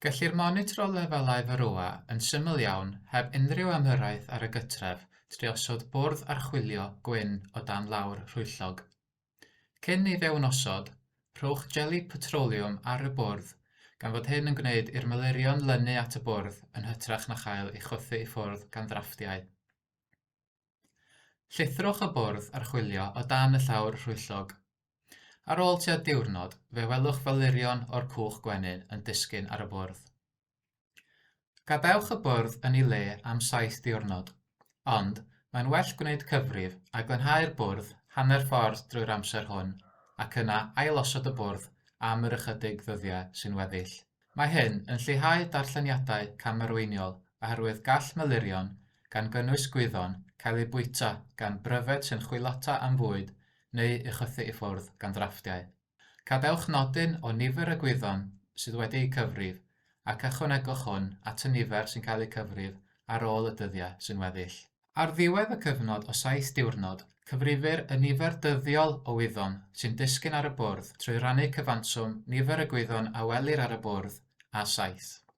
Gellir monitro lefelau fyrwa yn syml iawn heb unrhyw amhiraeth ar y gytref trwy osod bwrdd archwilio gwyn o dan lawr rhwyllog. Cyn ei fewnosod, rhowch jeli petroliwm ar y bwrdd gan fod hyn yn gwneud i'r milurion lynu at y bwrdd yn hytrach na chael ei chwythu i ffwrdd gan ddrafftiau. Llithrwch y bwrdd archwilio o dan y llawr rhwyllog. Ar ôl tua diwrnod, fe welwch felurion o'r cwch gwenyn yn disgyn ar y bwrdd. Gadewch y bwrdd yn ei le am 7 diwrnod, ond mae'n well gwneud cyfrif a glanhau'r bwrdd hanner ffordd drwy'r amser hwn ac yna ailosod y bwrdd am yr ychydig ddyddiau sy'n weddill. Mae hyn yn lleihau darlleniadau camerweiniol oherwydd gall milurion, gan gynnwys gwyddon, cael eu bwyta gan bryfed sy'n chwilota am fwyd neu eu chwythu i ffwrdd gan ddrafftiau. Cadewch nodyn o nifer y gwyddon sydd wedi'u cyfrif ac ychwanegwch hwn at y nifer sy'n cael ei cyfrif ar ôl y dyddiau sy'n weddill. Ar ddiwedd y cyfnod o 7 diwrnod, cyfrifir y nifer dyddiol o wyddon sy'n disgyn ar y bwrdd trwy rannu cyfanswm nifer y gwyddon a welir ar y bwrdd a 7.